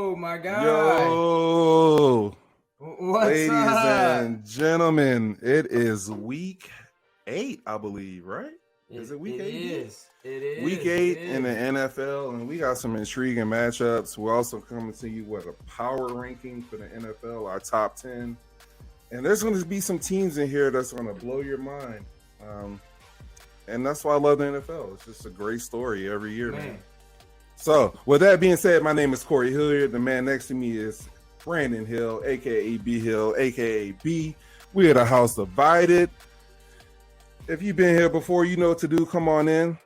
Oh my God. Yo, What's ladies up? and gentlemen, it is week 8, I believe, right? Is it week 8? It is. Week 8 in the NFL, and we got some intriguing matchups. We're also coming to you with a power ranking for the NFL, our top 10. And there's going to be some teams in here that's going to blow your mind. And that's why I love the NFL. It's just a great story every year, man. So, with that being said, my name is Corey Hilliard. The man next to me is Brandon Hill, a.k.a. B Hill, a.k.a. B. We are the House Divided. If you've been here before, you know what to do. Come on in.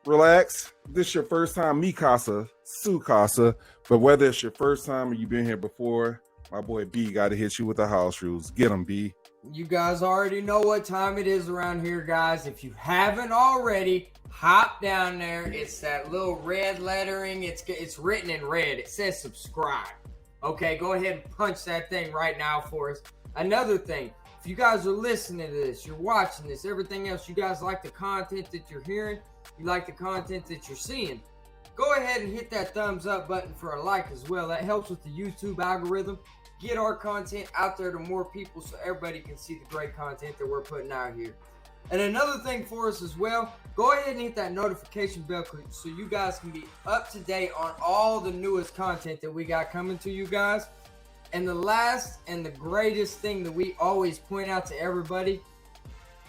Relax. This is your first time, mi casa, su casa. But whether it's your first time or you've been here before, my boy B got to hit you with the house rules. Get him, B. You guys already know what time it is around here, guys. If you haven't already, hop down there. It's that little red lettering. It's written in red. It says subscribe. Okay, go ahead and punch that thing right now for us. Another thing, if you guys are listening to this, you're watching this, everything else, you guys like the content that you're hearing, you like the content that you're seeing, go ahead and hit that thumbs up button for a like as well. That helps with the YouTube algorithm. Get our content out there to more people so everybody can see the great content that we're putting out here. And another thing for us as well, go ahead and hit that notification bell so you guys can be up to date on all the newest content that we got coming to you guys. And the last and the greatest thing that we always point out to everybody,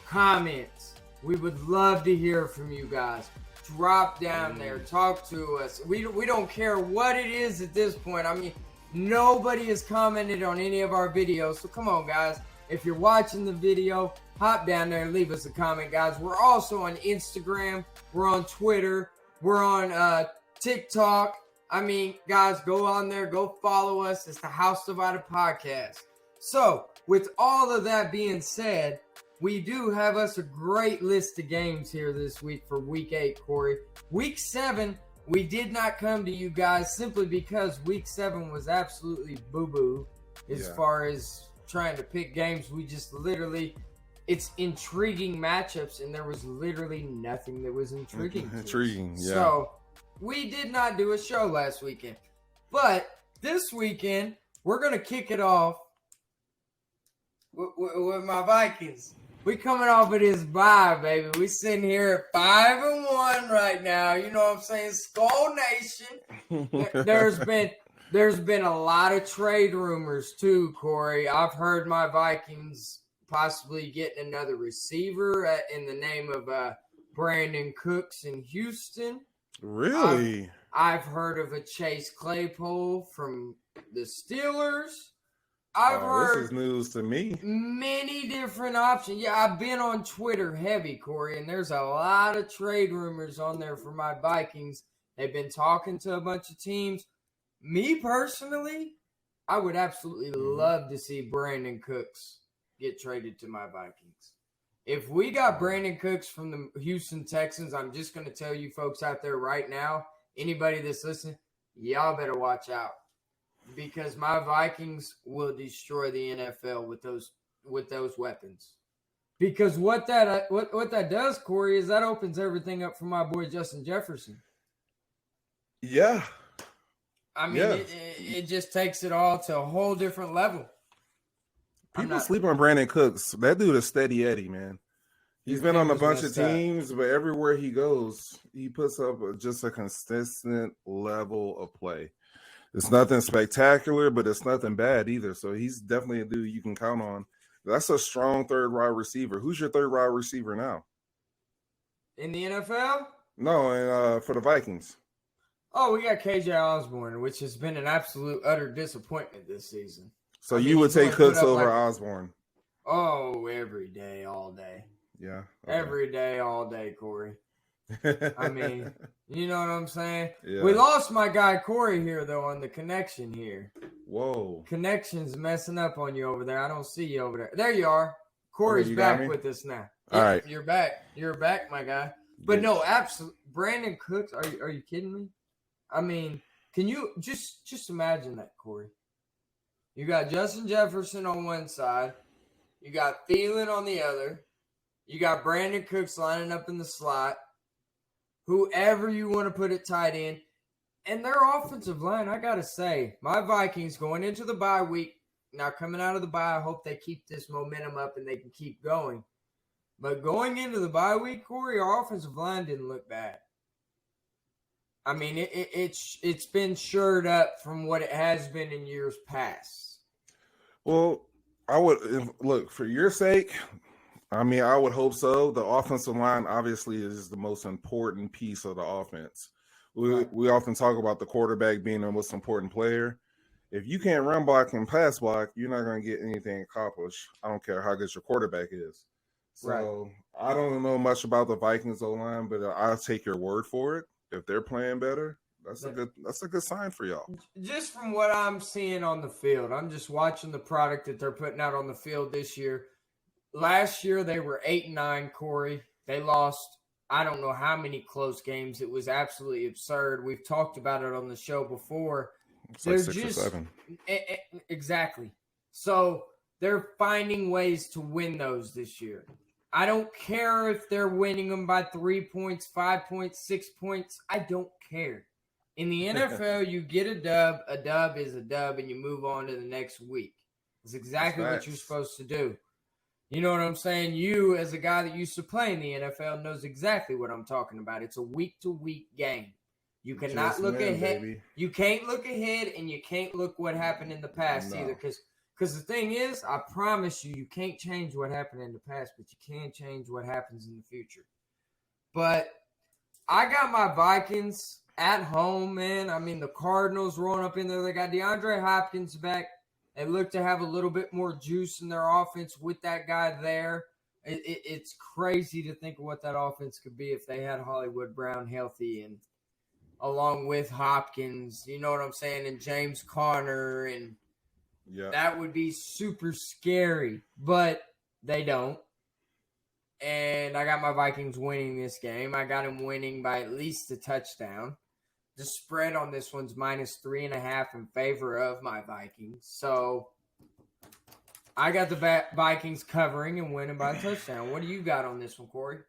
comments. We would love to hear from you guys. Drop down there, talk to us. We don't care what it is at this point. I mean, nobody has commented on any of our videos, so come on, guys. If you're watching the video, hop down there and leave us a comment, guys. We're also on Instagram. We're on Twitter. We're on TikTok. I mean, guys, go on there. Go follow us. It's the House Divided Podcast. So, with all of that being said, we do have us a great list of games here this week for Week 8, Corey. Week 7, we did not come to you guys simply because Week 7 was absolutely boo-boo as far as trying to pick games. We just literally, it's intriguing matchups, and there was literally nothing that was intriguing. So we did not do a show last weekend. But this weekend, we're going to kick it off with my Vikings. We coming off of this bye, baby. We sitting here at 5-1 right now. You know what I'm saying? Skull Nation. There's been a lot of trade rumors too, Corey. I've heard my Vikings possibly getting another receiver in the name of Brandon Cooks in Houston. Really? I've heard of a Chase Claypool from the Steelers. This is news to me. Many different options. Yeah, I've been on Twitter heavy, Corey, and there's a lot of trade rumors on there for my Vikings. They've been talking to a bunch of teams. Me personally, I would absolutely love to see Brandon Cooks get traded to my Vikings. If we got Brandon Cooks from the Houston Texans, I'm just going to tell you folks out there right now, anybody that's listening, y'all better watch out. Because my Vikings will destroy the NFL with those weapons. Because what that does, Corey, is that opens everything up for my boy Justin Jefferson. Yeah. I mean, it just takes it all to a whole different level. People sleep on Brandon Cooks. That dude is steady Eddie, man. He's been on a bunch of teams, but everywhere he goes, he puts up just a consistent level of play. It's nothing spectacular, but it's nothing bad either. So he's definitely a dude you can count on. That's a strong third wide receiver. Who's your third wide receiver now? In the NFL? No, for the Vikings. Oh, we got KJ Osborne, which has been an absolute utter disappointment this season. So you would take Cooks over Osborne? Oh, every day, all day. Yeah. Okay. Every day, all day, Corey. I mean, you know what I'm saying? Yeah. We lost my guy Corey here, though, on the connection here. Whoa. Connection's messing up on you over there. I don't see you over there. There you are. Corey's back with us now. All right. You're back. You're back, my guy. But no, absolutely. Brandon Cooks, are you kidding me? I mean, can you just imagine that, Corey? You got Justin Jefferson on one side. You got Thielen on the other. You got Brandon Cooks lining up in the slot. Whoever you want to put at tight end. And their offensive line, I got to say, my Vikings going into the bye week, now coming out of the bye, I hope they keep this momentum up and they can keep going. But going into the bye week, Corey, our offensive line didn't look bad. I mean, it's been shored up from what it has been in years past. Well, I would look for your sake. I mean, I would hope so. The offensive line obviously is the most important piece of the offense. We often talk about the quarterback being the most important player. If you can't run block and pass block, you're not going to get anything accomplished. I don't care how good your quarterback is. So I don't know much about the Vikings O-line, but I'll take your word for it. If they're playing better, that's a good sign for y'all. Just from what I'm seeing on the field, I'm just watching the product that they're putting out on the field this year. Last year they were 8-9, Corey. They lost I don't know how many close games. It was absolutely absurd. We've talked about it on the show before. It's like 6 or 7. Exactly. So they're finding ways to win those this year. I don't care if they're winning them by 3 points, 5 points, 6 points. I don't care. In the NFL, you get a dub. A dub is a dub, and you move on to the next week. It's exactly what you're supposed to do. You know what I'm saying? You, as a guy that used to play in the NFL, knows exactly what I'm talking about. It's a week-to-week game. You cannot look ahead. Baby. You can't look ahead, and you can't look what happened in the past either. Because the thing is, I promise you, you can't change what happened in the past, but you can change what happens in the future. But I got my Vikings at home, man. I mean, the Cardinals rolling up in there. They got DeAndre Hopkins back. They look to have a little bit more juice in their offense with that guy there. It's crazy to think of what that offense could be if they had Hollywood Brown healthy and along with Hopkins, you know what I'm saying, and James Conner, and that would be super scary, but they don't. And I got my Vikings winning this game. I got them winning by at least a touchdown. The spread on this one's -3.5 in favor of my Vikings. So I got the Vikings covering and winning by a touchdown. What do you got on this one, Corey?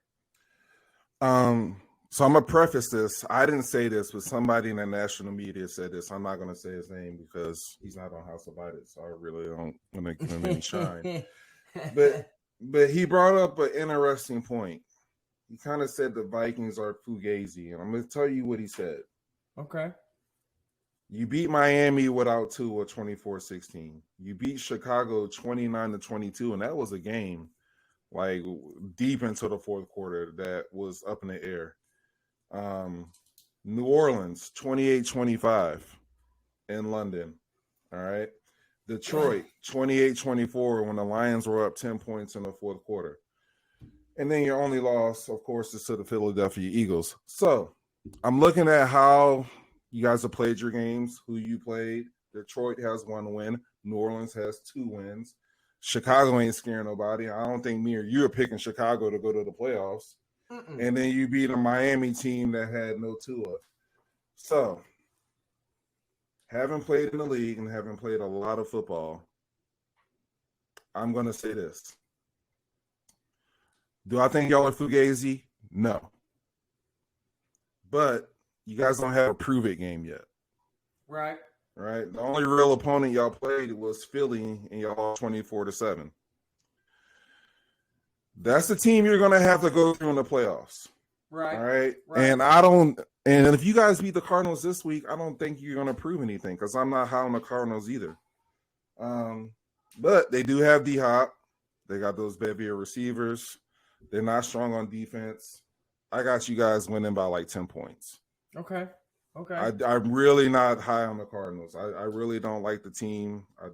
So I'm going to preface this. I didn't say this, but somebody in the national media said this. I'm not going to say his name because he's not on House of It, so I really don't want to give him any shine. But he brought up an interesting point. He kind of said the Vikings are fugazi, and I'm going to tell you what he said. Okay. You beat Miami without Tua 24-16. You beat Chicago 29-22, and that was a game like deep into the fourth quarter that was up in the air. New Orleans 28-25 in London. All right. Detroit 28-24 when the Lions were up 10 points in the fourth quarter. And then your only loss, of course, is to the Philadelphia Eagles. So I'm looking at how you guys have played your games, who you played. Detroit has 1 win. New Orleans has 2 wins. Chicago ain't scaring nobody. I don't think me or you are picking Chicago to go to the playoffs. And then you beat a Miami team that had no Tua. So, having played in the league and having played a lot of football, I'm going to say this. Do I think y'all are fugazi? No. But you guys don't have a prove-it game yet. Right. Right? The only real opponent y'all played was Philly, and y'all lost 24-7. That's the team you're going to have to go through in the playoffs. Right. All right? And if you guys beat the Cardinals this week, I don't think you're going to prove anything because I'm not high on the Cardinals either. But they do have D-Hop. They got those bevy of receivers. They're not strong on defense. I got you guys winning by like 10 points. Okay. I'm really not high on the Cardinals. I really don't like the team. I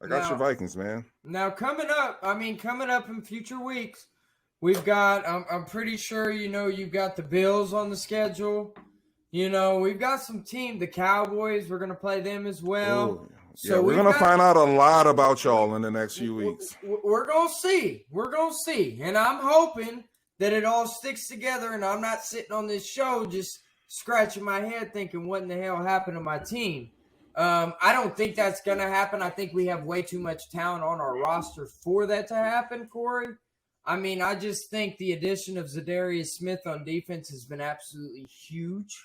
got your Vikings, man. Now, coming up in future weeks, we've got, I'm pretty sure, you've got the Bills on the schedule. We've got some team, the Cowboys. We're going to play them as well. Ooh. So we're going to find out a lot about y'all in the next few weeks. We're going to see. And I'm hoping that it all sticks together and I'm not sitting on this show just scratching my head thinking, what in the hell happened to my team? I don't think that's going to happen. I think we have way too much talent on our roster for that to happen, Corey. I mean, I just think the addition of Zadarius Smith on defense has been absolutely huge.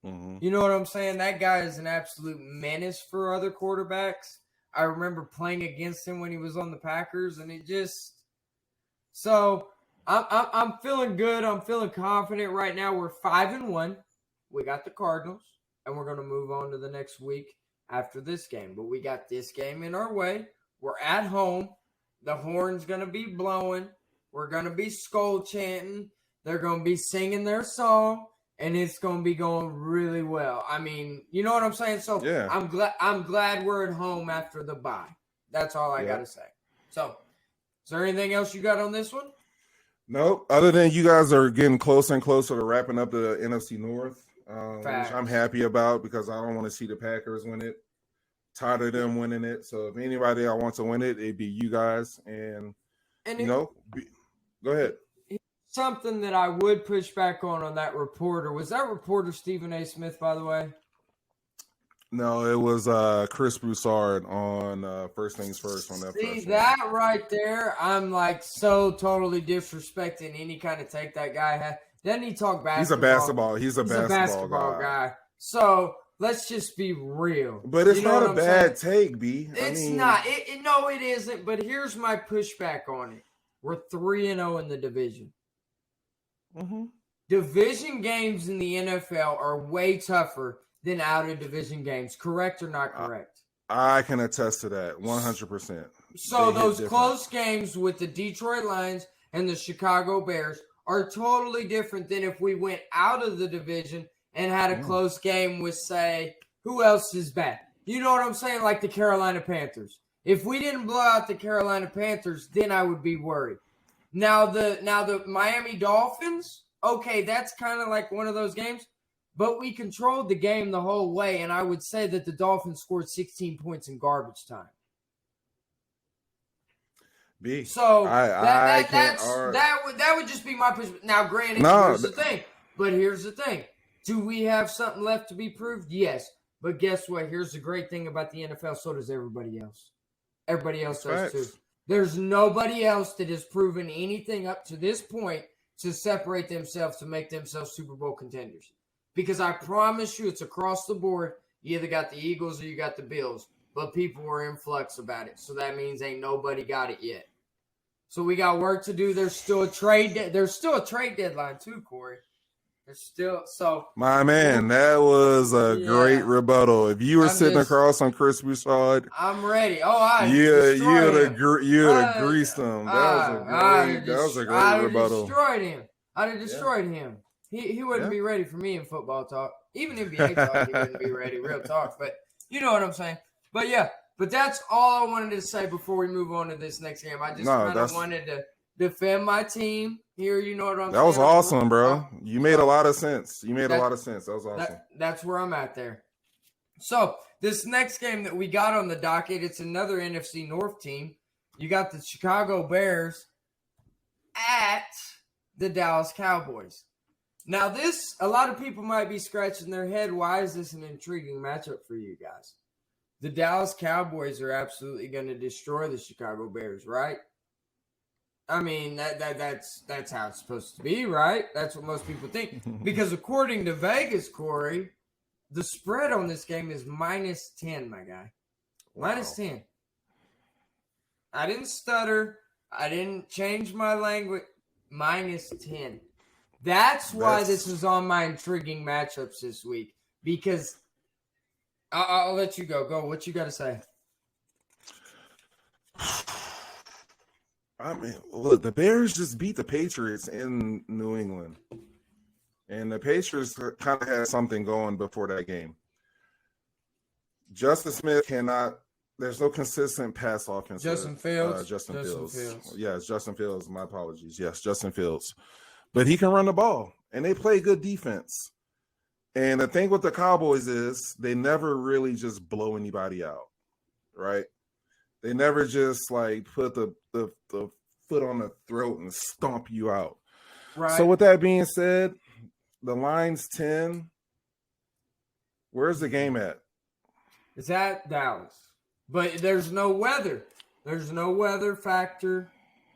Mm-hmm. You know what I'm saying? That guy is an absolute menace for other quarterbacks. I remember playing against him when he was on the Packers, and it just so I'm feeling good. I'm feeling confident right now. We're 5-1. We got the Cardinals, and we're gonna move on to the next week after this game. But we got this game in our way. We're at home. The horn's gonna be blowing. We're gonna be skull chanting. They're gonna be singing their song. And it's gonna be going really well. I mean, you know what I'm saying? So Yeah. I'm glad we're at home after the bye. That's all I gotta say. So, is there anything else you got on this one? Nope. Other than you guys are getting closer and closer to wrapping up the NFC North, which I'm happy about because I don't want to see the Packers win it. Tired of them winning it. So if anybody I want to win it, it'd be you guys. And go ahead. Something that I would push back on that reporter. Was that reporter Stephen A. Smith, by the way? No, it was Chris Broussard on First Things First on that. See, that right there, I'm like so totally disrespecting any kind of take that guy had. Doesn't he talk basketball? He's a basketball guy. So let's just be real. But it's not a bad take, B. It's not. No, it isn't. But here's my pushback on it. We're 3-0 in the division. Mm-hmm. Division games in the NFL are way tougher than out of division games. Correct or not correct? I can attest to that 100%. So those close games with the Detroit Lions and the Chicago Bears are totally different than if we went out of the division and had a close game with, say, who else is bad? You know what I'm saying? Like the Carolina Panthers. If we didn't blow out the Carolina Panthers, then I would be worried. Now the Miami Dolphins, okay, that's kind of like one of those games, but we controlled the game the whole way, and I would say that the Dolphins scored 16 points in garbage time. B. So that would just be my perspective. Now, granted, here's the thing. Do we have something left to be proved? Yes. But guess what? Here's the great thing about the NFL. So does everybody else. Everybody else does too. There's nobody else that has proven anything up to this point to separate themselves, to make themselves Super Bowl contenders. Because I promise you, it's across the board. You either got the Eagles or you got the Bills. But people were in flux about it. So that means ain't nobody got it yet. So we got work to do. There's still a trade deadline too, Corey. There's still my man, that was a great rebuttal. If you were sitting across on Chris Broussard, I'm ready. you'd have greased him. That was a great rebuttal. I'd have destroyed him. He wouldn't be ready for me in football talk. Even NBA talk, he wouldn't be ready. Real talk. But you know what I'm saying. But yeah, that's all I wanted to say before we move on to this next game. I just kind of wanted to defend my team here. You know what I'm saying? That was awesome, bro. You made a lot of sense. That was awesome. That's where I'm at there. So this next game that we got on the docket, it's another NFC North team. You got the Chicago Bears at the Dallas Cowboys. Now a lot of people might be scratching their head. Why is this an intriguing matchup for you guys? The Dallas Cowboys are absolutely going to destroy the Chicago Bears, right? I mean, that's how it's supposed to be, right? That's what most people think. Because according to Vegas, Corey, the spread on this game is -10, my guy. Wow. -10. I didn't stutter. I didn't change my language. -10. That's why this was on my intriguing matchups this week. Because I'll let you go. Go. What you got to say? I mean, look, the Bears just beat the Patriots in New England. And the Patriots kind of had something going before that game. Justin Smith there's no consistent pass offense. Justin Fields. Justin Fields. Yes, Justin Fields. My apologies. Yes, Justin Fields. But he can run the ball, and they play good defense. And the thing with the Cowboys is they never really just blow anybody out, right? They never just like put the foot on the throat and stomp you out. Right. So with that being said, the line's 10. Where's the game at? It's at Dallas. But there's no weather. There's no weather factor.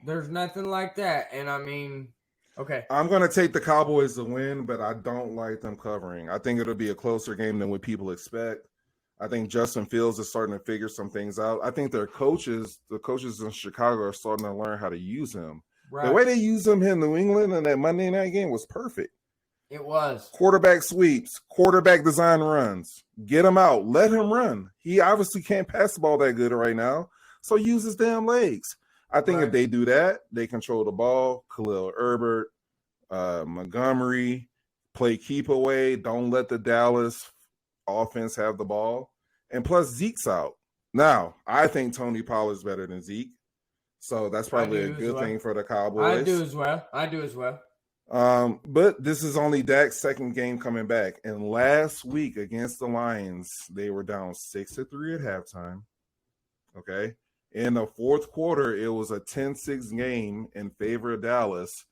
There's nothing like that. And I mean, okay. I'm going to take the Cowboys to win, but I don't like them covering. I think it'll be a closer game than what people expect. I think Justin Fields is starting to figure some things out. I think the coaches in Chicago are starting to learn how to use him. Right. The way they used him in New England in that Monday night game was perfect. It was. Quarterback sweeps, quarterback design runs. Get him out. Let him run. He obviously can't pass the ball that good right now, so use his damn legs. I think if they do that, they control the ball. Khalil Herbert, Montgomery, play keep away. Don't let the Dallas offense have the ball. And plus, Zeke's out. Now, I think Tony Pollard's better than Zeke. So that's probably a good thing for the Cowboys. I do as well. But this is only Dak's second game coming back. And last week against the Lions, they were down 6-3 at halftime. Okay. In the fourth quarter, it was a 10-6 game in favor of Dallas.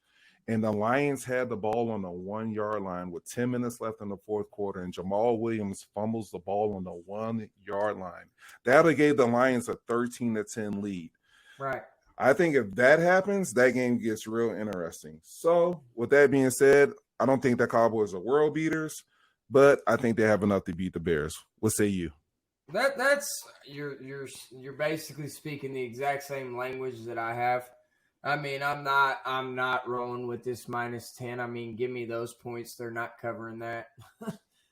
And the Lions had the ball on the 1-yard line with 10 minutes left in the fourth quarter. And Jamal Williams fumbles the ball on the 1-yard line. That gave the Lions a 13-10 lead. Right. I think if that happens, that game gets real interesting. So, with that being said, I don't think the Cowboys are world beaters, but I think they have enough to beat the Bears. What say you? That's you're basically speaking the exact same language that I have. I mean, I'm not rolling with this -10. I mean, give me those points. They're not covering that.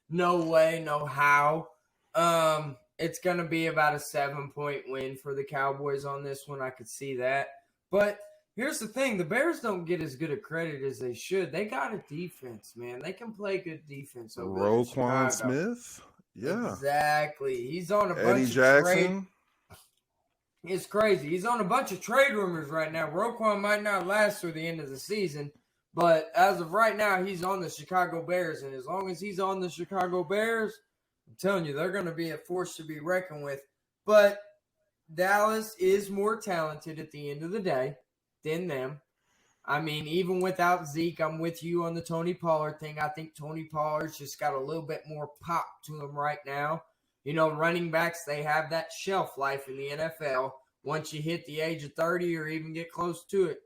No way, no how. It's going to be about a 7-point win for the Cowboys on this one. I could see that. But here's the thing. The Bears don't get as good a credit as they should. They got a defense, man. They can play good defense. Roquan Smith? Yeah. Exactly. He's on a bunch Eddie Jackson. of trade. It's crazy. He's on a bunch of trade rumors right now. Roquan might not last through the end of the season. But as of right now, he's on the Chicago Bears. And as long as he's on the Chicago Bears, I'm telling you, they're going to be a force to be reckoned with. But Dallas is more talented at the end of the day than them. I mean, even without Zeke, I'm with you on the Tony Pollard thing. I think Tony Pollard's just got a little bit more pop to him right now. You know, running backs, they have that shelf life in the NFL. Once you hit the age of 30 or even get close to it,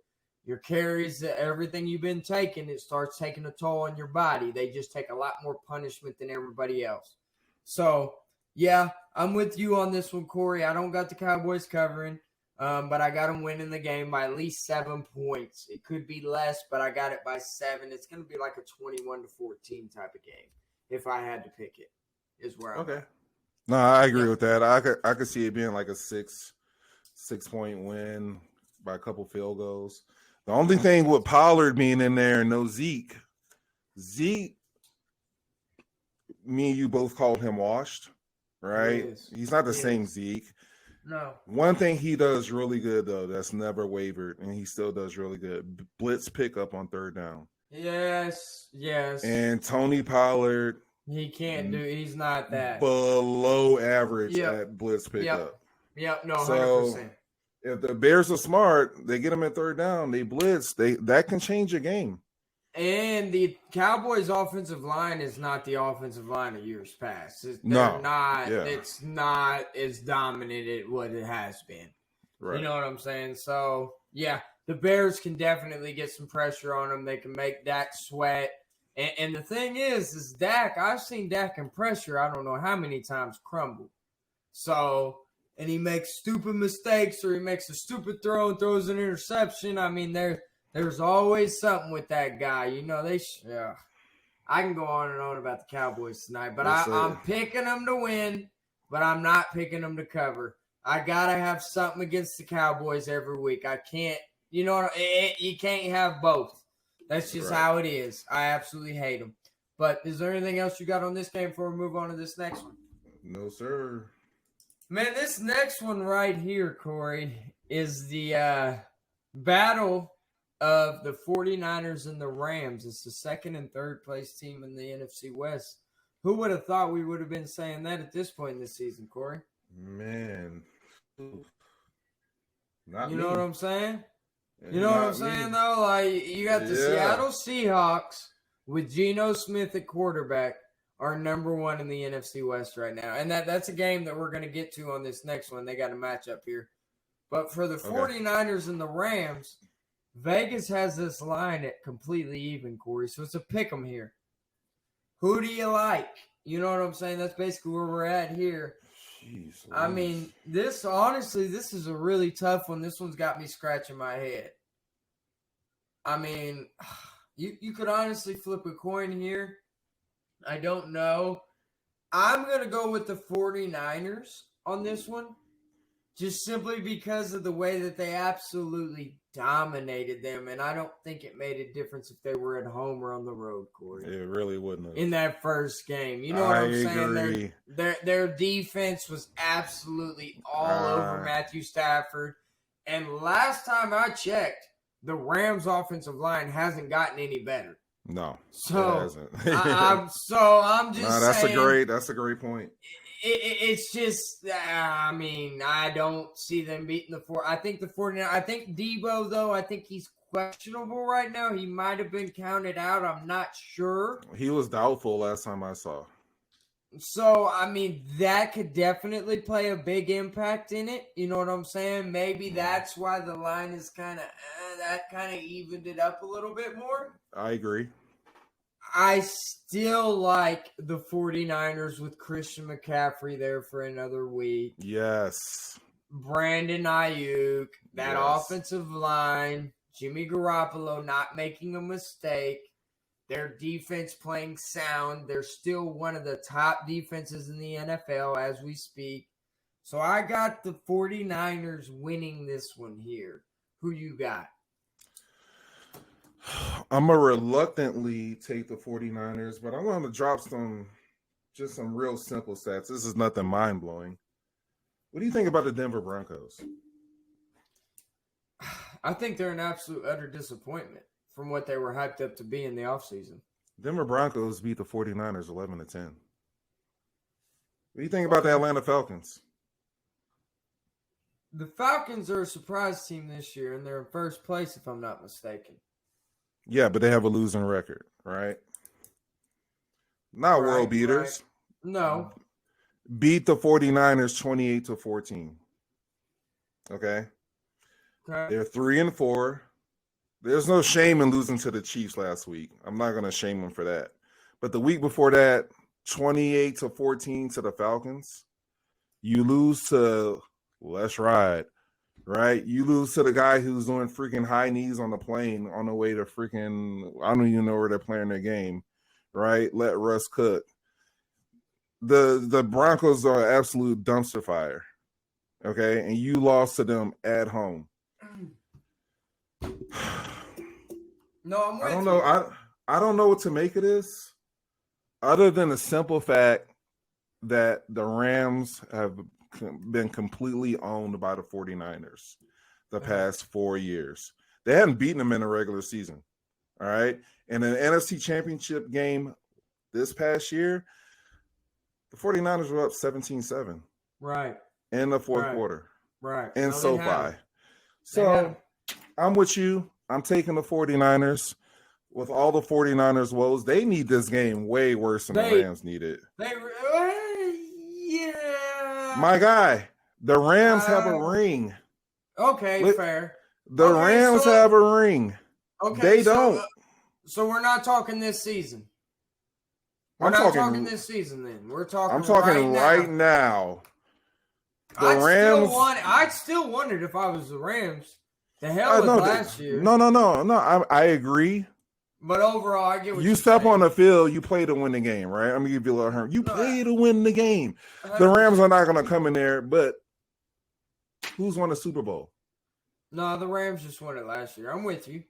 your carries, everything you've been taking, it starts taking a toll on your body. They just take a lot more punishment than everybody else. So, yeah, I'm with you on this one, Corey. I don't got the Cowboys covering, but I got them winning the game by at least 7 points. It could be less, but I got it by 7. It's going to be like a 21-14 type of game if I had to pick it, is where I'm at. No, I agree with that. I could see it being like a 6-point win by a couple field goals. The only thing with Pollard being in there and no Zeke, me and you both called him washed, right? He's not the same Zeke. No. One thing he does really good, though, that's never wavered, and he still does really good, blitz pickup on third down. Yes. And Tony Pollard, he can't do. He's not that below average at blitz pickup. Yep. No, 100%. So if the Bears are smart, they get them at third down, they blitz. That can change a game. And the Cowboys' offensive line is not the offensive line of years past. It's not as dominant as what it has been. Right. You know what I'm saying? So yeah, the Bears can definitely get some pressure on them. They can make Dak sweat. And the thing is Dak, I've seen Dak in pressure, I don't know how many times, crumble. So, and he makes stupid mistakes or he makes a stupid throw and throws an interception. I mean, there's always something with that guy. You know, I can go on and on about the Cowboys tonight, but I'm picking them to win, but I'm not picking them to cover. I got to have something against the Cowboys every week. I can't, you can't have both. That's just how it is. I absolutely hate them. But is there anything else you got on this game before we move on to this next one? No, sir. Man, this next one right here, Corey, is the battle of the 49ers and the Rams. It's the second and third place team in the NFC West. Who would have thought we would have been saying that at this point in the season, Corey? Man. Not you know what I'm saying? You know what I'm saying, though? Like, you got the Seattle Seahawks with Geno Smith at quarterback are number one in the NFC West right now. And that's a game that we're going to get to on this next one. They got a matchup here. But for the 49ers and the Rams, Vegas has this line at completely even, Corey. So it's a pick 'em here. Who do you like? You know what I'm saying? That's basically where we're at here. Jeez, I mean, this is a really tough one. This one's got me scratching my head. I mean, you could honestly flip a coin here. I don't know. I'm going to go with the 49ers on this one, just simply because of the way that they absolutely dominated them. And I don't think it made a difference if they were at home or on the road, Corey. It really wouldn't have. In that first game. You know what I'm agree. saying? Their defense was absolutely all over Matthew Stafford. And last time I checked, the Rams' offensive line hasn't gotten any better. No, so it hasn't. I'm just saying. That's a great point. It's just, I mean, I don't see them beating the 4. I think the 49. I think Debo, though, I think he's questionable right now. He might have been counted out. I'm not sure. He was doubtful last time I saw. So, I mean, that could definitely play a big impact in it. You know what I'm saying? Maybe that's why the line is kind of, that kind of evened it up a little bit more. I agree. I still like the 49ers with Christian McCaffrey there for another week. Yes. Brandon Ayuk, that offensive line, Jimmy Garoppolo not making a mistake, their defense playing sound. They're still one of the top defenses in the NFL as we speak. So I got the 49ers winning this one here. Who you got? I'm going to reluctantly take the 49ers, but I'm going to drop some real simple stats. This is nothing mind-blowing. What do you think about the Denver Broncos? I think they're an absolute utter disappointment from what they were hyped up to be in the offseason. Denver Broncos beat the 49ers 11-10. What do you think about the Atlanta Falcons? The Falcons are a surprise team this year, and they're in first place, if I'm not mistaken. Yeah, but they have a losing record, right? Not world beaters. Right. No. Beat the 49ers 28-14. Okay? They're 3-4. There's no shame in losing to the Chiefs last week. I'm not going to shame them for that. But the week before that, 28-14 to the Falcons. You lose to Let's Ride, right? You lose to the guy who's doing freaking high knees on the plane on the way to freaking, I don't even know where they're playing their game, right? Let Russ cook. The Broncos are an absolute dumpster fire, okay? And you lost to them at home. No, I'm with I don't know. I don't know what to make of this, other than the simple fact that the Rams have been completely owned by the 49ers the past 4 years. They hadn't beaten them in a regular season. All right. In an NFC Championship game this past year, the 49ers were up 17-7. Right. In the fourth quarter. Right. And SoFi. So I'm with you. I'm taking the 49ers. With all the 49ers woes, they need this game way worse than the Rams need it. My guy, the Rams have a ring. Okay, fair. The Rams have a ring. Okay, they don't. So we're not talking this season. We're not talking this season then. We're talking I'm talking right now. I still wondered if I was the Rams. The hell with last year. No. I agree. But overall, I get what you step on the field, you play to win the game, right? I'm gonna give you a little hurt. You play to win the game. The Rams are not gonna come in there, but who's won the Super Bowl? No, the Rams just won it last year. I'm with you.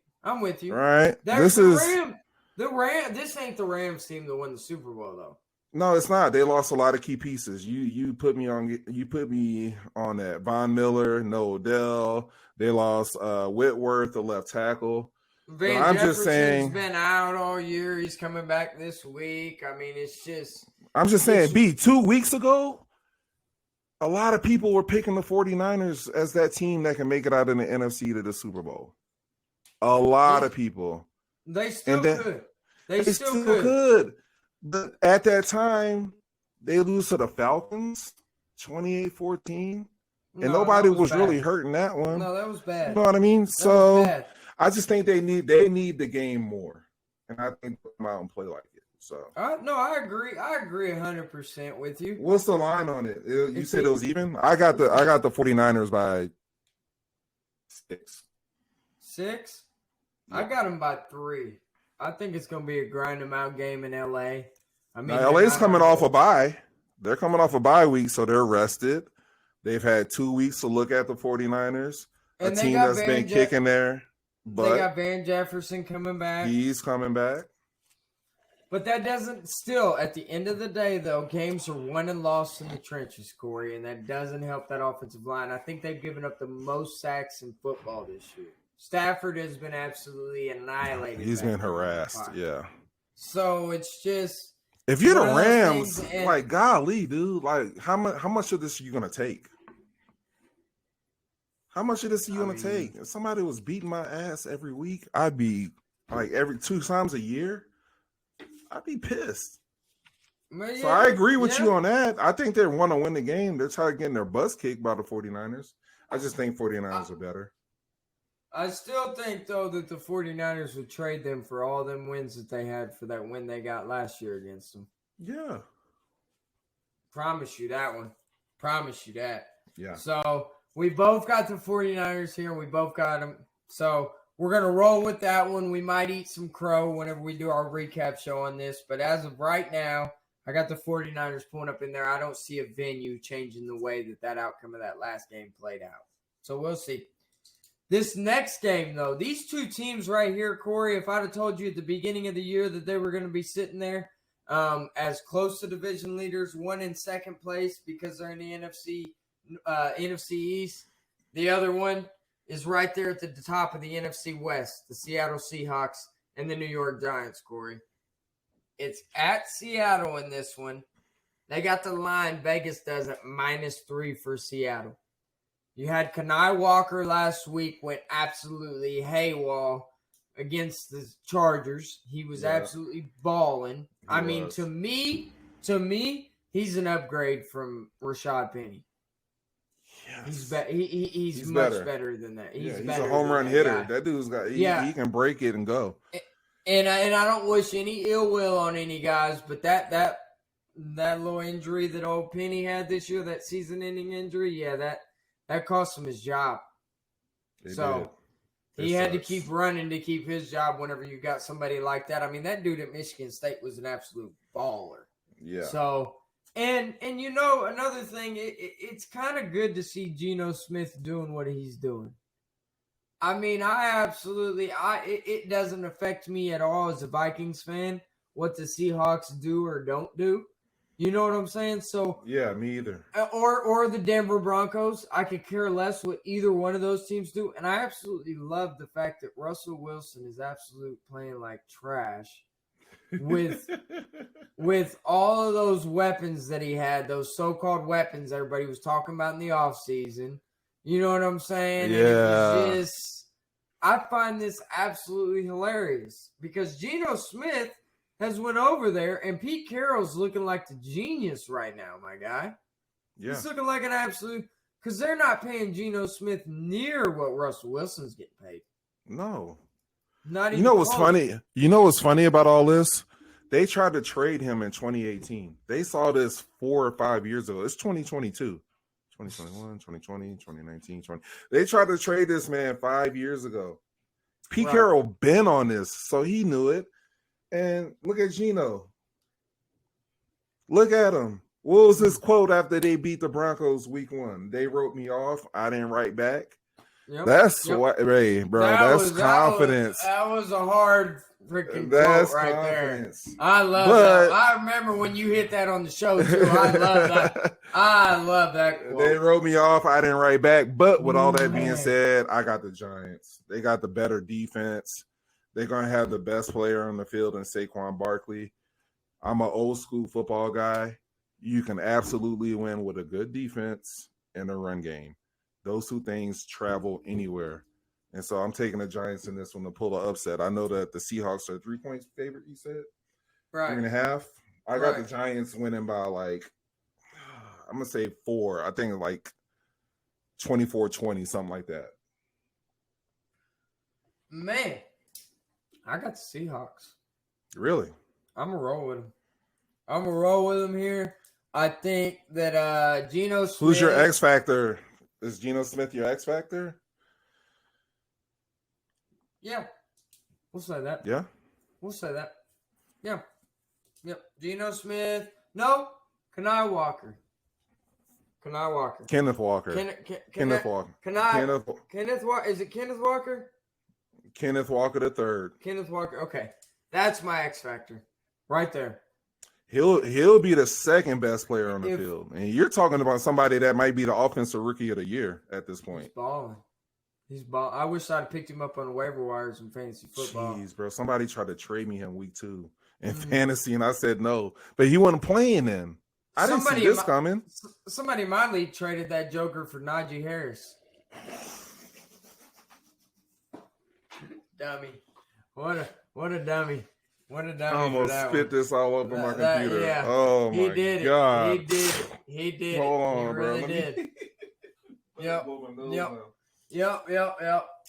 Right. This ain't the Rams team that won the Super Bowl though. No, it's not. They lost a lot of key pieces. You put me on that. Von Miller, no Odell. They lost Whitworth, the left tackle. Van Jefferson's been out all year. He's coming back this week. I mean, it's just. I'm just saying, 2 weeks ago, a lot of people were picking the 49ers as that team that can make it out in the NFC to the Super Bowl. A lot of people. They still could. They still could. But at that time, they lose to the Falcons 28-14. and No, that nobody was bad. really hurting that one. No, that was bad. You know what I mean? That So was bad. I just think they need the game more, and I think they come out and play like it. So No, I agree. I agree 100% with you. what's the line on it? You said it was even. I got the 49ers by 6. 6? Yeah. I got them by 3. I think it's going to be a grind them out game in LA. I mean, now, LA's coming off a bye. They're coming off a bye week, so they're rested. They've had 2 weeks to look at the 49ers, a team that's been kicking there. But they got Van Jefferson coming back. He's coming back. But that doesn't still, at the end of the day, though, games are won and lost in the trenches, Corey, and that doesn't help that offensive line. I think they've given up the most sacks in football this year. Stafford has been absolutely annihilated. He's been harassed, yeah. So it's just if you're the Rams, like golly, dude, like how much of this are you gonna take? How much of this are you gonna take? If somebody was beating my ass every week, I'd be like every 2 times a year. I'd be pissed. Yeah, so I agree with you on that. I think they want to win the game. They're trying to get their butts kicked by the 49ers. I just think 49ers are better. I still think, though, that the 49ers would trade them for all them wins that they had for that win they got last year against them. Yeah. Promise you that one. Promise you that. Yeah. So we both got the 49ers here. We both got them. So we're going to roll with that one. We might eat some crow whenever we do our recap show on this. But as of right now, I got the 49ers pulling up in there. I don't see a venue changing the way that outcome of that last game played out. So we'll see. This next game, though, these two teams right here, Corey, if I'd have told you at the beginning of the year that they were going to be sitting there as close to division leaders, one in second place because they're in the NFC East. The other one is right there at the top of the NFC West, the Seattle Seahawks and the New York Giants, Corey. It's at Seattle in this one. They got the line, Vegas does it, -3 for Seattle. You had Kenneth Walker last week, went absolutely haywire against the Chargers. He was absolutely balling. I mean, to me, he's an upgrade from Rashad Penny. Yes. He's much better than that. He's a home run hitter. That dude's got he can break it and go. And I don't wish any ill will on any guys, but that little injury that old Penny had this year, that season-ending injury, that cost him his job. He had to keep running to keep his job whenever you got somebody like that. I mean, that dude at Michigan State was an absolute baller. Yeah. So. And you know, another thing, it's kind of good to see Geno Smith doing what he's doing. I mean, it doesn't affect me at all as a Vikings fan what the Seahawks do or don't do. You know what I'm saying? So yeah, me either. Or the Denver Broncos. I could care less what either one of those teams do. And I absolutely love the fact that Russell Wilson is absolutely playing like trash. With all of those weapons that he had, those so-called weapons everybody was talking about in the offseason. You know what I'm saying? Yeah. And it was just, I find this absolutely hilarious because Geno Smith has went over there and Pete Carroll's looking like the genius right now, my guy. Yeah. He's looking like an absolute, because they're not paying Geno Smith near what Russell Wilson's getting paid. No. Not even you know what's funny? You know what's funny about all this? They tried to trade him in 2018. They saw this 4 or 5 years ago. It's 2022. 2021, 2020, 2019, 20. They tried to trade this man 5 years ago. Pete Carroll been on this, so he knew it. And look at Geno. Look at him. What was his quote after they beat the Broncos week 1? They wrote me off. I didn't write back. Yep. That's what, hey, bro. That's confidence. That was a hard freaking quote right confidence. There. I love that. I remember when you hit that on the show too. I love that. I love that quote. They wrote me off. I didn't write back. But with all that being said, I got the Giants. They got the better defense. They're gonna have the best player on the field in Saquon Barkley. I'm an old school football guy. You can absolutely win with a good defense and a run game. Those two things travel anywhere. And so I'm taking the Giants in this one to pull an upset. I know that the Seahawks are 3 points favorite, you said? Right. 3.5. I got the Giants winning by I'm going to say 4. I think 24-20, something like that. Man, I got the Seahawks. Really? I'm going to roll with them here. I think that Geno Smith. Who's your X factor? Is Geno Smith your X factor? Yeah. We'll say that. Yeah? We'll say that. Yeah. Yep. Geno Smith. No. Kenneth Walker. Kenneth Walker. Kenneth Walker. Kenneth Walker. Is it Kenneth Walker? Kenneth Walker the third. Kenneth Walker. Okay. That's my X factor. Right there. He'll be the second best player on the field. And you're talking about somebody that might be the offensive rookie of the year at this point. He's balling. I wish I'd picked him up on the waiver wires in fantasy football. Jeez, bro. Somebody tried to trade me him week 2 in fantasy, and I said no. But he wasn't playing then. I didn't see this coming. Somebody in my league traded that joker for Najee Harris. Dummy. What a dummy. What a dummy. I almost spit this all over my computer. Yeah. Oh, my God. He did Hold on, he really bro. did. Yep.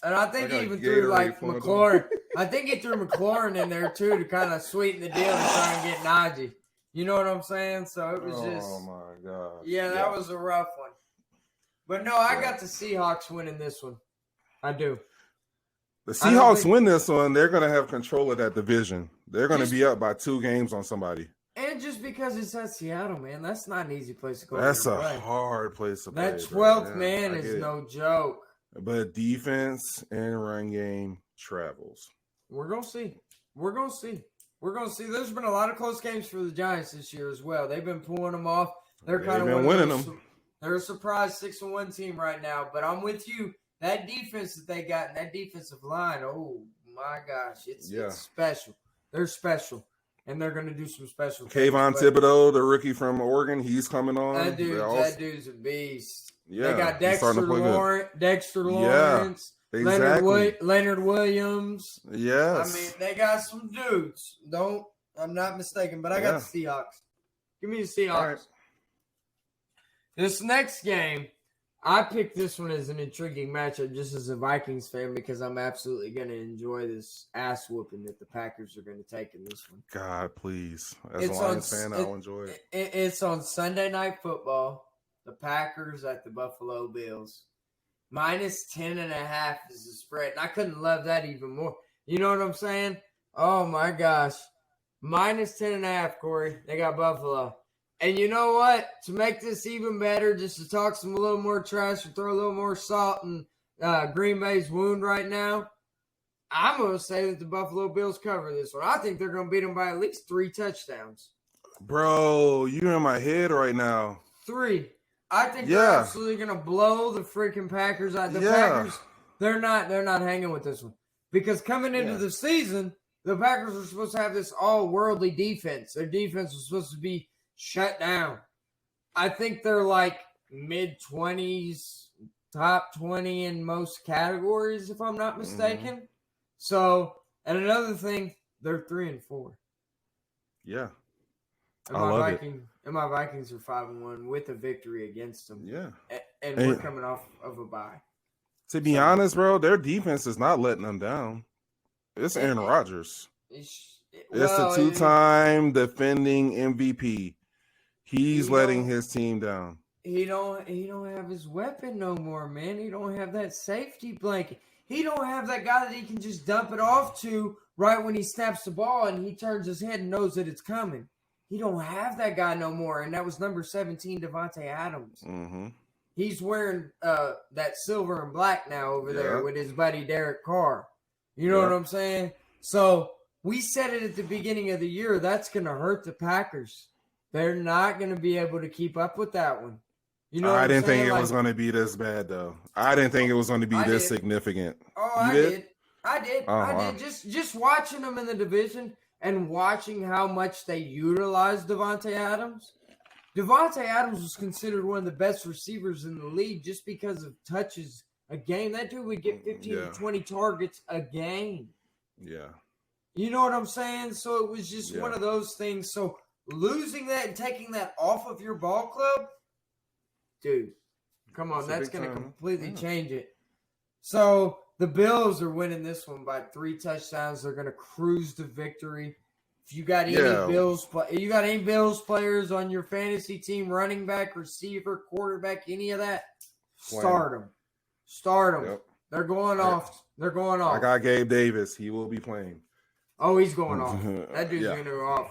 And I think he even threw like McLaurin. I think he threw McLaurin in there too to kind of sweeten the deal and try and get Najee. You know what I'm saying? So it was just. Oh my God. Yeah, that was a rough one. But no, I got the Seahawks winning this one. I do. The Seahawks win this one, they're going to have control of that division. They're going to be up by 2 games on somebody. And just because it's at Seattle, man, that's not an easy place to go. That's a hard place to play. That 12th man is no joke. But defense and run game travels. We're going to see. There's been a lot of close games for the Giants this year as well. They've been pulling them off. They've been winning them. They're a surprise 6-1 team right now. But I'm with you. That defense that they got and that defensive line, oh my gosh, it's special. They're special, and they're going to do some special things. Kayvon Thibodeau, the rookie from Oregon, he's coming on. That dude's a beast. Yeah, they got Dexter Lawrence, exactly. Leonard Williams. Yes. I mean, they got some dudes. I'm not mistaken, but I got the Seahawks. Give me the Seahawks. Right. This next game, I picked this one as an intriguing matchup just as a Vikings fan because I'm absolutely going to enjoy this ass whooping that the Packers are going to take in this one. God, please. As a Lions fan, I'll enjoy it. It's on Sunday Night Football. The Packers at the Buffalo Bills. -10.5 is the spread. And I couldn't love that even more. You know what I'm saying? Oh, my gosh. -10.5, Corey. They got Buffalo. And you know what? To make this even better, just to talk a little more trash and throw a little more salt in Green Bay's wound right now, I'm going to say that the Buffalo Bills cover this one. I think they're going to beat them by at least 3 touchdowns. Bro, you're in my head right now. 3. I think they're absolutely going to blow the freaking Packers out. The Packers, they're not hanging with this one. Because coming into the season, the Packers were supposed to have this all-worldly defense. Their defense was supposed to be shut down. I think they're like mid-20s, top 20 in most categories, if I'm not mistaken. Mm-hmm. So, and another thing, they're 3-4. Yeah. And my Vikings are 5-1 with a victory against them. Yeah. And we're coming off of a bye. To be honest, bro, their defense is not letting them down. It's Aaron Rodgers. It's a 2-time defending MVP. He's letting his team down. He don't have his weapon no more, man. He don't have that safety blanket. He don't have that guy that he can just dump it off to right when he snaps the ball and he turns his head and knows that it's coming. He don't have that guy no more, and that was number 17, Davante Adams. Mm-hmm. He's wearing that silver and black now over there with his buddy Derek Carr. You know what I'm saying? So we said it at the beginning of the year. That's going to hurt the Packers. They're not going to be able to keep up with that one. You know, I didn't think it was going to be this bad, though. I didn't think it was going to be this significant. Oh, I did. I did. Just watching them in the division and watching how much they utilized Davante Adams. Davante Adams was considered one of the best receivers in the league just because of touches a game. That dude would get 15 to 20 targets a game. Yeah. You know what I'm saying? So it was just one of those things. So losing that and taking that off of your ball club, dude, Come on, that's going to time. completely change it. So the Bills are winning this one by 3 touchdowns. They're going to cruise to victory. If you got any Bills players on your fantasy team, running back, receiver, quarterback, any of that, start them. Yep. They're going off. They're going off. I got Gabe Davis. He will be playing. Oh, he's going off. That dude's going to go off.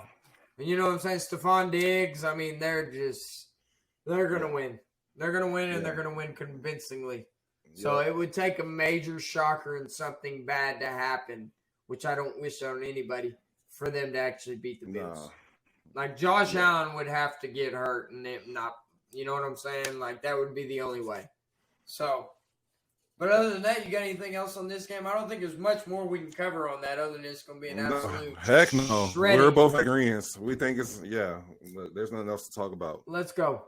And you know what I'm saying? Stephon Diggs, I mean, they're going to win. They're going to win, and they're going to win convincingly. So it would take a major shocker and something bad to happen, which I don't wish on anybody, for them to actually beat the Bills. Like Josh Allen would have to get hurt and it not, you know what I'm saying? Like that would be the only way. So, but other than that, you got anything else on this game? I don't think there's much more we can cover on that other than it's going to be an absolute heck no. shredding. We're both agreeing. We think it's, there's nothing else to talk about. Let's go.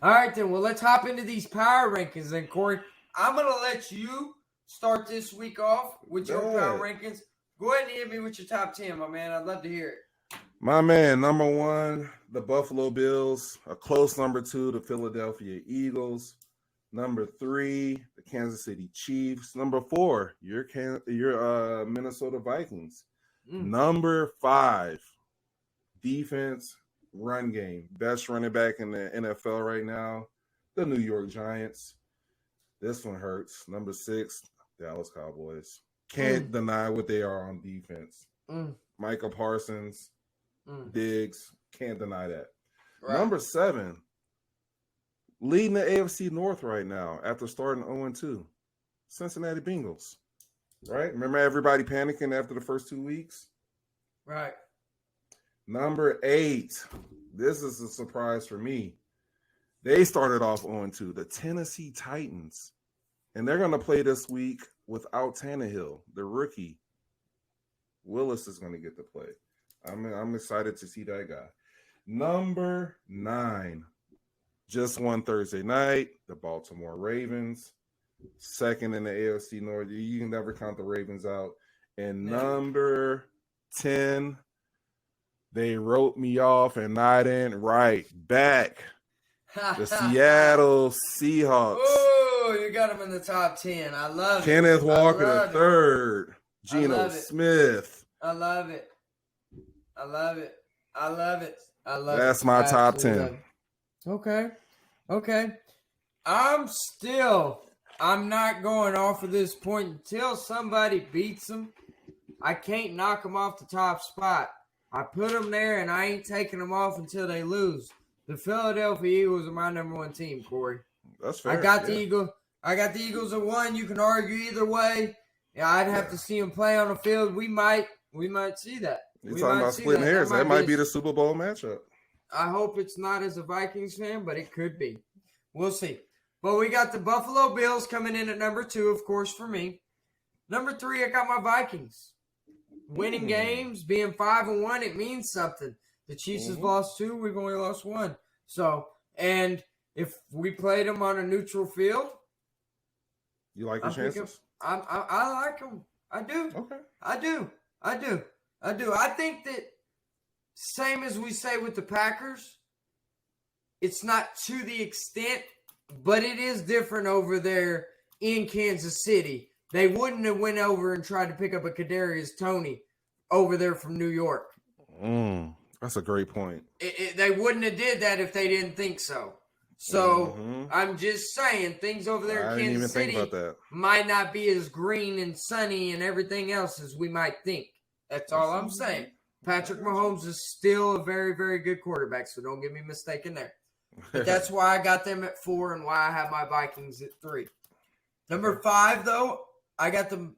All right, then. Well, let's hop into these power rankings then, Corey. I'm going to let you start this week off with your power rankings. Go ahead and hit me with your top 10, my man. I'd love to hear it. My man, number 1, the Buffalo Bills. A close number 2, the Philadelphia Eagles. Number 3, the Kansas City Chiefs. Number 4, your Minnesota Vikings. Number 5, defense, run game. Best running back in the NFL right now, the New York Giants. This one hurts. Number 6, Dallas Cowboys. Can't deny what they are on defense. Micah Parsons, Diggs, can't deny that. Right. Number 7, leading the AFC North right now after starting 0-2, Cincinnati Bengals. Right? Remember everybody panicking after the first 2 weeks? Right. Number 8, this is a surprise for me. They started off 0-2, the Tennessee Titans. And they're going to play this week without Tannehill, the rookie. Willis is going to get to play. I'm excited to see that guy. Number 9, just won Thursday night, the Baltimore Ravens. Second in the AFC North. You can never count the Ravens out. And number 10, they wrote me off and I didn't write back. The Seattle Seahawks. Oh, you got them in the top 10. I love Kenneth it. Walker the third. Geno Smith. I love it. That's my top 10. Okay. I'm not going off of this point until somebody beats them. I can't knock them off the top spot. I put them there, and I ain't taking them off until they lose. The Philadelphia Eagles are my number 1 team, Corey. That's fair. I got the Eagles at 1. You can argue either way. Yeah, I'd have to see them play on the field. We might see that. You're talking about splitting hairs. That might be the Super Bowl matchup. I hope it's not as a Vikings fan, but it could be. We'll see. But we got the Buffalo Bills coming in at number 2, of course, for me. Number 3, I got my Vikings. Winning games, being 5-1, it means something. The Chiefs have lost 2. We've only lost 1. So, and if we played them on a neutral field, you like your chances? I like them. I do. Okay. I do. I think that same as we say with the Packers, it's not to the extent, but it is different over there in Kansas City. They wouldn't have went over and tried to pick up a Kadarius Toney over there from New York. That's a great point. They wouldn't have did that if they didn't think so. So I'm just saying things over there in Kansas City might not be as green and sunny and everything else as we might think. That's all I'm saying. Patrick Mahomes is still a very, very good quarterback, so don't get me mistaken there. But that's why I got them at 4 and why I have my Vikings at 3. Number 5, though, I got the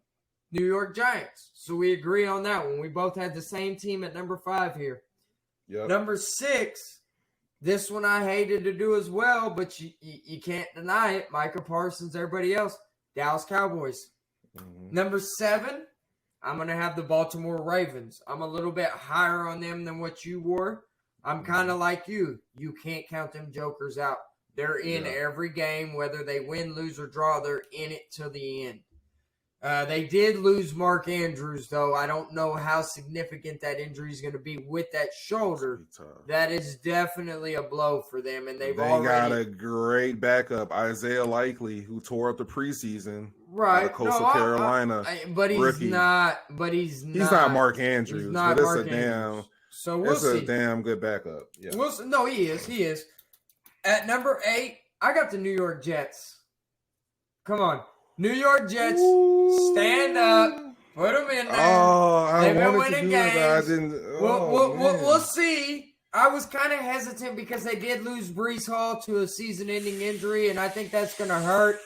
New York Giants. So we agree on that one. We both had the same team at number 5 here. Yep. Number 6, this one I hated to do as well, but you can't deny it. Micah Parsons, everybody else, Dallas Cowboys. Number 7, I'm going to have the Baltimore Ravens. I'm a little bit higher on them than what you were. I'm kind of like you. You can't count them jokers out. They're in every game, whether they win, lose, or draw. They're in it till the end. They did lose Mark Andrews, though. I don't know how significant that injury is going to be with that shoulder. That is definitely a blow for them, and they got a great backup, Isaiah Likely, who tore up the preseason. Right, Coastal Carolina, but he's rookie. not. But he's not Mark Andrews. He's not but Mark it's a Andrews. So we'll it's see. a damn good backup. Yeah. No, he is. He is. At number 8, I got the New York Jets. Come on, New York Jets, stand up, put them in there. Oh, They've been winning games. I didn't. We'll see. I was kind of hesitant because they did lose Breece Hall to a season-ending injury, and I think that's going to hurt.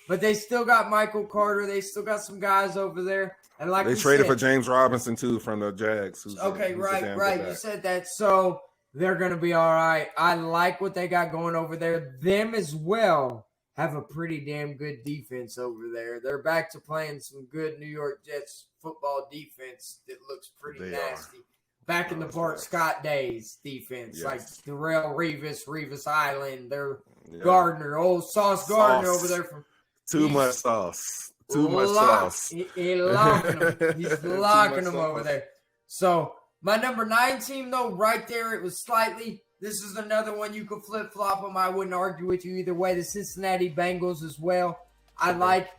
But they still got Michael Carter. They still got some guys over there. And like they traded for James Robinson too from the Jags. Who's right. You said that. So they're going to be all right. I like what they got going over there. Them as well have a pretty damn good defense over there. They're back to playing some good New York Jets football defense that looks pretty nasty. Back in the Bart Scott days defense, like Darrelle Revis Island, Gardner, old Sauce Gardner over there from Too much sauce. He's locking them over there. So my number 9 team, though, right there, it was slightly. This is another one you could flip flop them. I wouldn't argue with you either way. The Cincinnati Bengals as well. I like.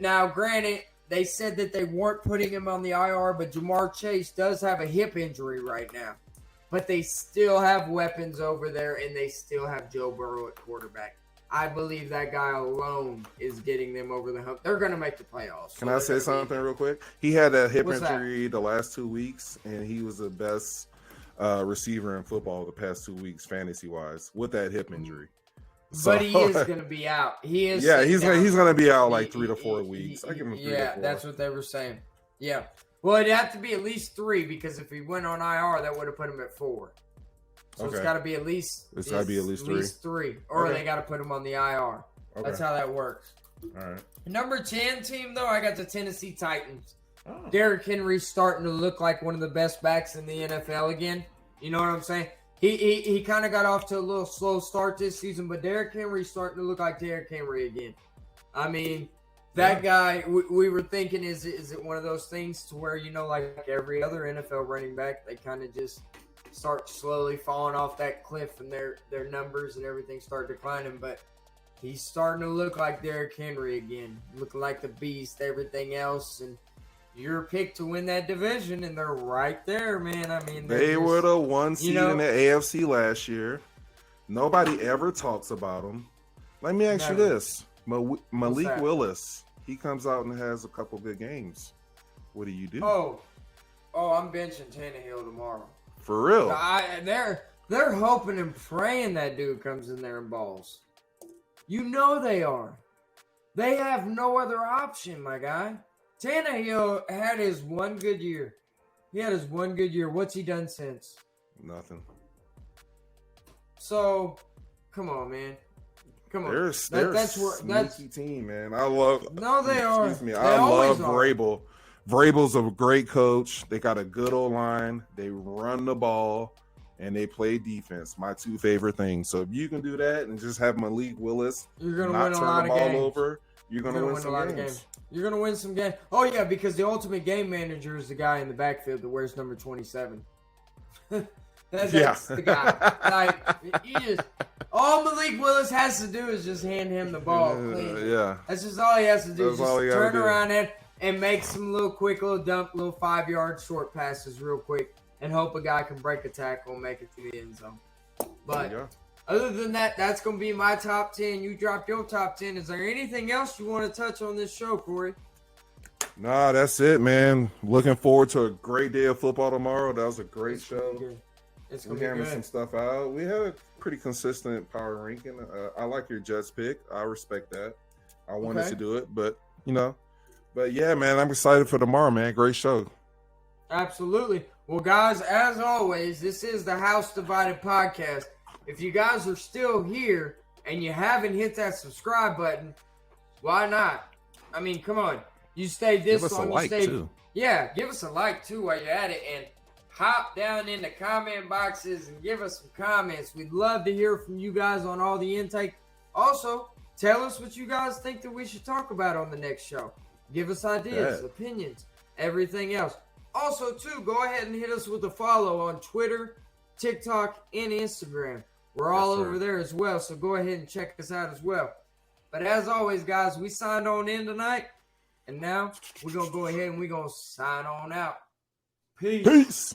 Now, granted, they said that they weren't putting him on the IR, but Jamar Chase does have a hip injury right now. But they still have weapons over there, and they still have Joe Burrow at quarterback. I believe that guy alone is getting them over the hump. They're going to make the playoffs. Can I say something real quick? He had a hip injury the last 2 weeks, and he was the best receiver in football the past 2 weeks, fantasy-wise, with that hip injury. But he is going to be out. He is. Yeah, he's going to be out like 3 to 4 weeks. I give him 3 to 4. That's what they were saying. Yeah. Well, it'd have to be at least 3 because if he went on IR, that would have put him at 4. So it's got to be at least. It's got to be at least 3, or they got to put him on the IR. Okay. That's how that works. All right. Number 10 team, though, I got the Tennessee Titans. Oh. Derrick Henry's starting to look like one of the best backs in the NFL again. You know what I'm saying? He kind of got off to a little slow start this season, but Derrick Henry's starting to look like Derrick Henry again. I mean, that guy, we were thinking, is it one of those things to where, like every other NFL running back, they kind of just start slowly falling off that cliff and their numbers and everything start declining, but he's starting to look like Derrick Henry again, looking like the beast, everything else, and your pick to win that division, and they're right there, man. I mean, they were the 1 seed in the AFC last year. Nobody ever talks about them. Let me ask you this. Malik Willis, he comes out and has a couple good games. What do you do? Oh, I'm benching Tannehill tomorrow. For real? They're hoping and praying that dude comes in there and balls. You know they are. They have no other option, my guy. Tannehill had his one good year. He had his one good year. What's he done since? Nothing. So, come on, man. Come on. They're a sneaky team, man. I love. No, they are. Excuse me. I love Vrabel. Vrabel's a great coach. They got a good O-line. They run the ball, and they play defense. My 2 favorite things. So if you can do that and just have Malik Willis you're gonna win a lot of games. Over, you're gonna win some games. You're gonna win some games. Oh yeah, because the ultimate game manager is the guy in the backfield that wears number 27. That's the guy. Like all Malik Willis has to do is just hand him the ball. Yeah. That's just all he has to do. Just turn around and make some quick little 5-yard short passes real quick and hope a guy can break a tackle and make it to the end zone. But other than that, that's going to be my top 10. You dropped your top 10. Is there anything else you want to touch on this show, Corey? Nah, that's it, man. Looking forward to a great day of football tomorrow. That was a great show. It's going to be hammering some stuff out. We had a pretty consistent power ranking. I like your Jets pick. I respect that. I wanted to do it, but, But, yeah, man, I'm excited for tomorrow, man. Great show. Absolutely. Well, guys, as always, this is the House Divided Podcast. If you guys are still here and you haven't hit that subscribe button, why not? I mean, come on. You stayed this long. Give us a like, too. Yeah, give us a like, too, while you're at it. And hop down in the comment boxes and give us some comments. We'd love to hear from you guys on all the intake. Also, tell us what you guys think that we should talk about on the next show. Give us ideas, opinions, everything else. Also, too, go ahead and hit us with a follow on Twitter, TikTok, and Instagram. We're all over there as well, so go ahead and check us out as well. But as always, guys, we signed on in tonight, and now we're going to go ahead and we're going to sign on out. Peace.